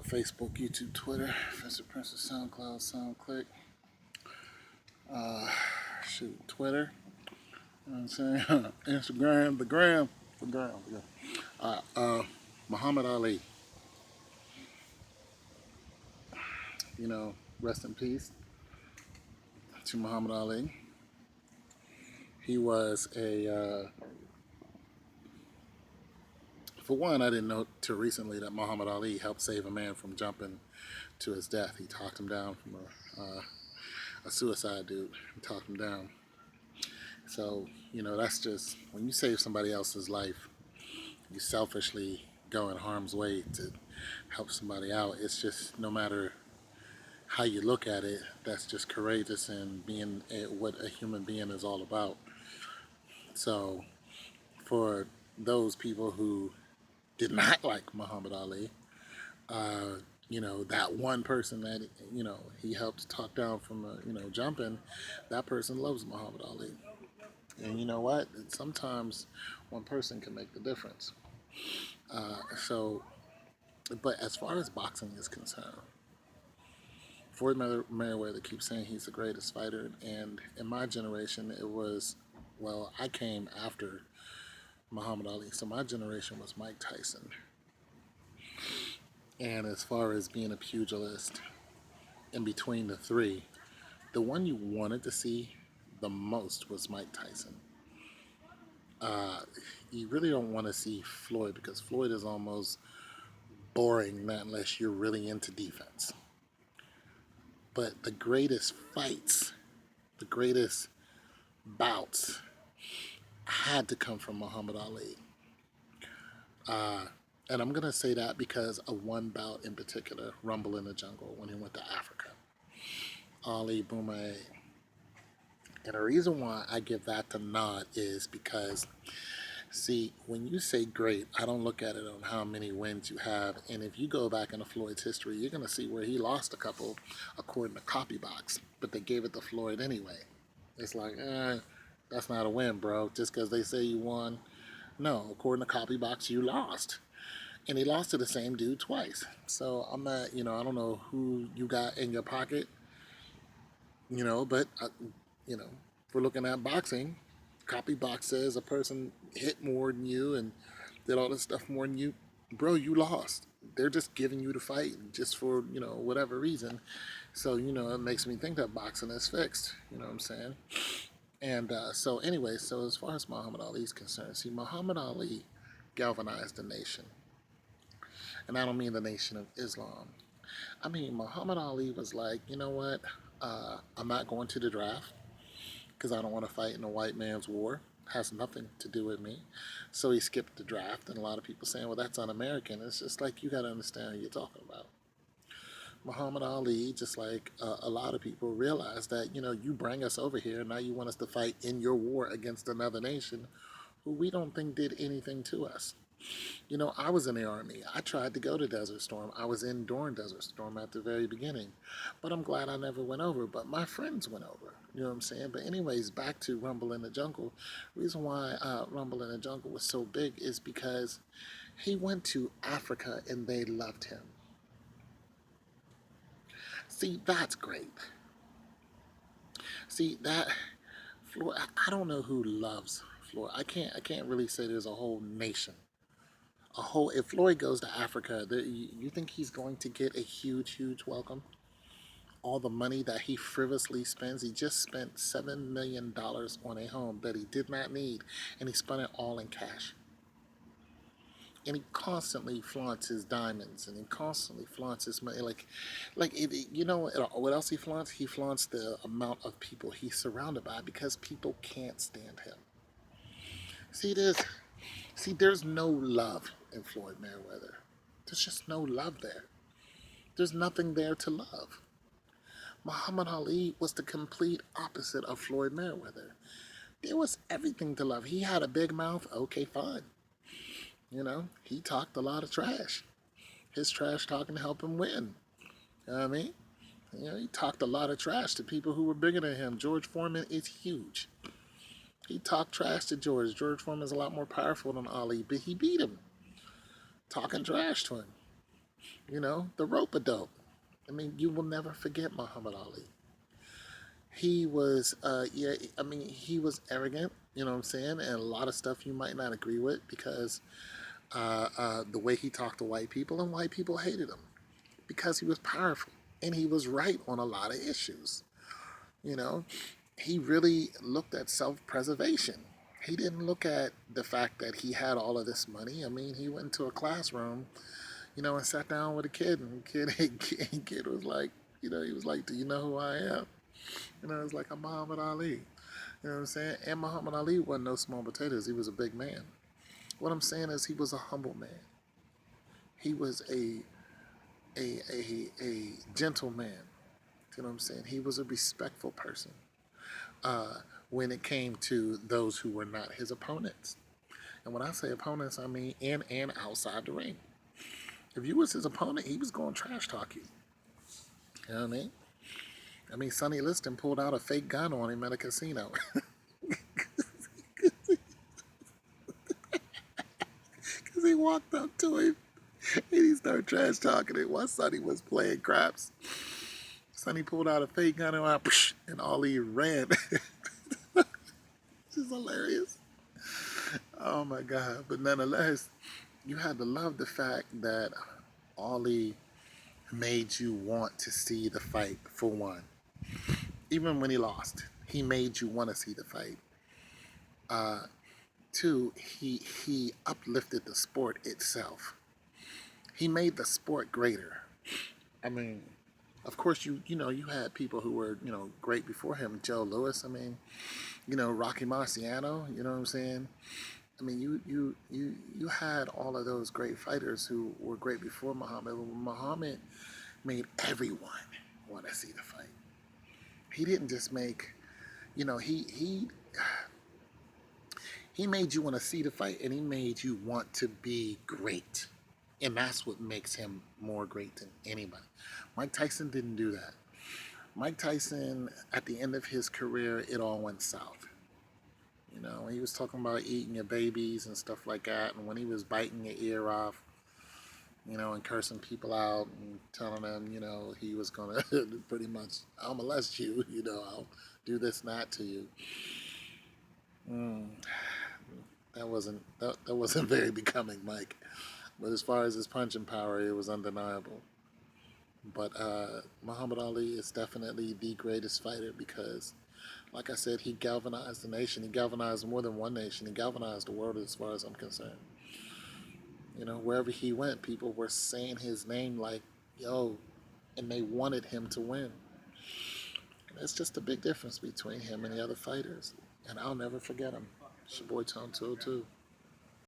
Facebook, YouTube, Twitter, Fester Princess, SoundCloud, SoundClick, uh, Twitter. You know what I'm saying? Instagram, the gram. Muhammad Ali. Rest in peace to Muhammad Ali. He was for one, I didn't know till recently that Muhammad Ali helped save a man from jumping to his death. He talked him down from a suicide dude. He talked him down. So, that's just, when you save somebody else's life, you selfishly go in harm's way to help somebody out. It's just, no matter how you look at it, that's just courageous and being what a human being is all about. So, for those people who did not like Muhammad Ali, uh, that one person that, he helped talk down from, jumping, that person loves Muhammad Ali. And you know what? Sometimes one person can make the difference. So, but as far as boxing is concerned, Floyd Mayweather keeps saying he's the greatest fighter, and in my generation, it was, well, I came after Muhammad Ali, so my generation was Mike Tyson. And as far as being a pugilist, in between the three, the one you wanted to see the most was Mike Tyson. Uh, you really don't want to see Floyd because Floyd is almost boring, not unless you're really into defense. But the greatest fights, the greatest bouts had to come from Muhammad Ali. Uh, and I'm going to say that because of one bout in particular, Rumble in the Jungle, when he went to Africa. Ali Boumaier. And the reason why I give that the nod is because, see, when you say great, I don't look at it on how many wins you have. And if you go back into Floyd's history, you're going to see where he lost a couple according to Copybox, but they gave it to Floyd anyway. It's like, that's not a win, bro. Just because they say you won. No, according to Copybox, you lost. And he lost to the same dude twice. So I'm not, I don't know who you got in your pocket, but, if we're looking at boxing, Copybox says a person hit more than you and did all this stuff more than you. Bro, you lost. They're just giving you the fight just for, whatever reason. So, it makes me think that boxing is fixed. You know what I'm saying? And so, anyway, so as far as Muhammad Ali is concerned, see, Muhammad Ali galvanized the nation. And I don't mean the nation of Islam. I mean, Muhammad Ali was like, you know what? I'm not going to the draft because I don't want to fight in a white man's war. Has nothing to do with me. So he skipped the draft, and a lot of people saying, well, that's un-American. It's just like, you got to understand what you're talking about. Muhammad Ali, just like a lot of people, realized that, you bring us over here, now you want us to fight in your war against another nation who we don't think did anything to us. I was in the Army. I tried to go to Desert Storm. I was in during Desert Storm at the very beginning. But I'm glad I never went over. But my friends went over. You know what I'm saying? But anyways, back to Rumble in the Jungle. The reason why Rumble in the Jungle was so big is because he went to Africa and they loved him. See, that's great. See, that Floyd, I don't know who loves Floyd. I can't really say there's a whole nation. If Floyd goes to Africa, you think he's going to get a huge welcome? All the money that he frivolously spends, he just spent $7 million on a home that he did not need, and he spent it all in cash. And he constantly flaunts his diamonds, and he constantly flaunts his money. What else he flaunts? He flaunts the amount of people he's surrounded by because people can't stand him. There's no love in Floyd Mayweather. There's just no love there. There's nothing there to love. Muhammad Ali was the complete opposite of Floyd Mayweather. There was everything to love. He had a big mouth. Okay, fine. He talked a lot of trash. His trash talking helped him win. You know what I mean? He talked a lot of trash to people who were bigger than him. George Foreman is huge. He talked trash to George. George Foreman is a lot more powerful than Ali, but he beat him. Talking trash to him. The rope-a-dope. I mean, you will never forget Muhammad Ali. He was, yeah, I mean, he was arrogant, you know what I'm saying? And a lot of stuff you might not agree with because the way he talked to white people, and white people hated him because he was powerful and he was right on a lot of issues. You know, he really looked at self preservation. He didn't look at the fact that he had all of this money. I mean, he went into a classroom, and sat down with a kid, and kid was like, he was like, "Do you know who I am?" It's like, "I'm Muhammad Ali." You know what I'm saying? And Muhammad Ali wasn't no small potatoes. He was a big man. What I'm saying is he was a humble man. He was a gentle man. You know what I'm saying? He was a respectful person uh, when it came to those who were not his opponents. And when I say opponents, I mean in and outside the ring. If you was his opponent, he was going to trash talk you. You know what I mean? I mean, Sonny Liston pulled out a fake gun on him at a casino. Because he walked up to him and he started trash talking it while Sonny was playing craps. Sonny pulled out a fake gun and went, and Ali ran. Which is hilarious. Oh my God. But nonetheless, you had to love the fact that Ali made you want to see the fight for one. Even when he lost, he made you want to see the fight. Uh, Two, he uplifted the sport itself. He made the sport greater. I mean, of course, you had people who were great before him. Joe Louis. I mean, Rocky Marciano. You know what I'm saying? I mean, you had all of those great fighters who were great before Muhammad. Muhammad made everyone want to see the fight. He didn't just make, you know, he made you want to see the fight, and he made you want to be great, and that's what makes him more great than anybody. Mike Tyson didn't do that. Mike Tyson, at the end of his career, it all went south. When he was talking about eating your babies and stuff like that, and when he was biting your ear off, and cursing people out and telling them, he was gonna pretty much, I'll molest you, I'll do this and that to you. Mm, that wasn't very becoming, Mike. But as far as his punching power, it was undeniable. But Muhammad Ali is definitely the greatest fighter because, like I said, he galvanized the nation. He galvanized more than one nation. He galvanized the world as far as I'm concerned. Wherever he went, people were saying his name like, yo, and they wanted him to win. And it's just a big difference between him and the other fighters. And I'll never forget him. It's your boy Tom 202.